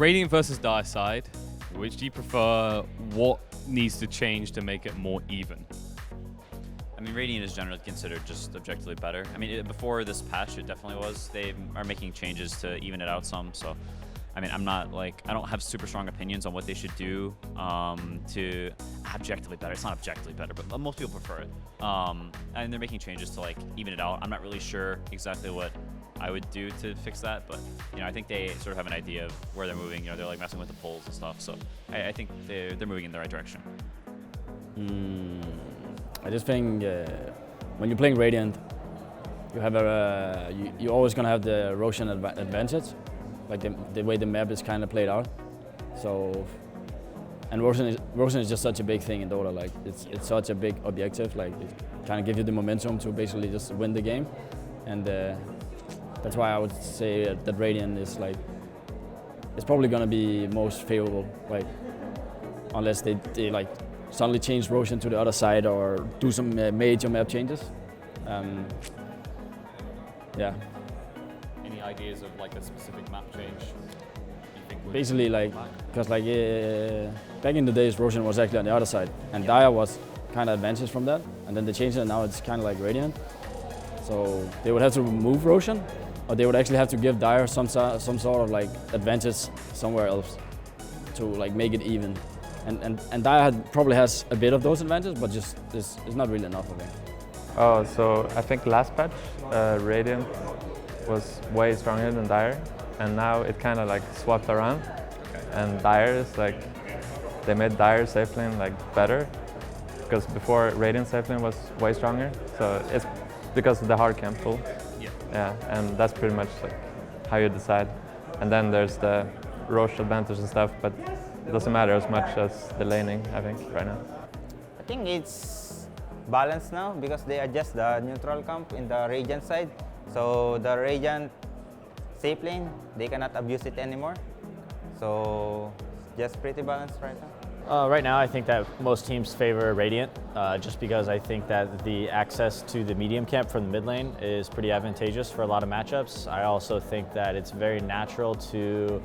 Radiant versus Dire side, which do you prefer? What needs to change to make it more even? I mean, Radiant is generally considered just objectively better. I mean, before this patch, it definitely was. They are making changes to even it out some. So, I mean, I don't have super strong opinions on what they should do to objectively better. It's not objectively better, but most people prefer it. And they're making changes to like even it out. I'm not really sure exactly what I would do to fix that, but I think they sort of have an idea of where they're moving. They're like messing with the polls and stuff. So I think they're moving in the right direction. I just think when you're playing Radiant, you have you're always gonna have the Roshan advantage, like the way the map is kind of played out. So, and Roshan is just such a big thing in Dota. Like it's such a big objective. Like it kind of gives you the momentum to basically just win the game, and that's why I would say that Radiant is like it's probably gonna be most favorable. Like unless they like suddenly change Roshan to the other side or do some major map changes. Yeah. Any ideas of like a specific map change? You think basically, like, because like back in the days, Roshan was actually on the other side, and Dire was kind of advantage from that, and then they changed it, and now it's kind of like Radiant. So they would have to remove Roshan, or they would actually have to give Dire some sort of like advantage somewhere else to like make it even. And Dire probably has a bit of those advantages, but just it's not really enough of it. Oh, so I think last patch, Radiant was way stronger than Dire, and now it kind of like swapped around. And Dire is like, they made Dire safe lane like better, because before Radiant safe lane was way stronger. So it's because of the hard camp pull. Yeah, and that's pretty much like how you decide. And then there's the Roche advantage and stuff, but it doesn't matter as much as the laning, I think, right now. I think it's balanced now because they adjust the neutral camp in the Radiant side. So the Radiant safe lane, they cannot abuse it anymore. So just pretty balanced right now. Right now, I think that most teams favor Radiant, just because I think that the access to the medium camp from the mid lane is pretty advantageous for a lot of matchups. I also think that it's very natural to,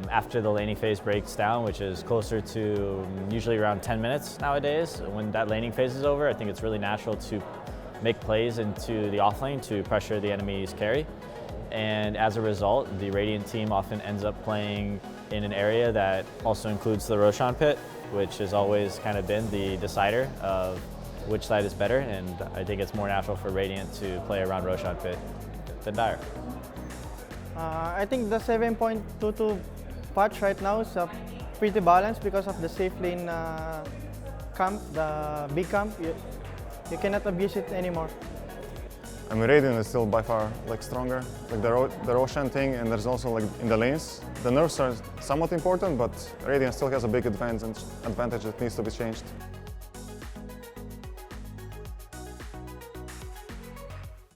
after the laning phase breaks down, which is closer to usually around 10 minutes nowadays, when that laning phase is over, I think it's really natural to make plays into the offlane to pressure the enemy's carry. And as a result, the Radiant team often ends up playing in an area that also includes the Roshan pit, which has always kind of been the decider of which side is better, and I think it's more natural for Radiant to play around Roshan pit than Dire. I think the 7.22 patch right now is pretty balanced because of the safe lane camp, the big camp. You cannot abuse it anymore. I mean, Radiant is still by far like stronger, like the Roshan thing, and there's also like in the lanes. The nerfs are somewhat important, but Radiant still has a big advantage that needs to be changed.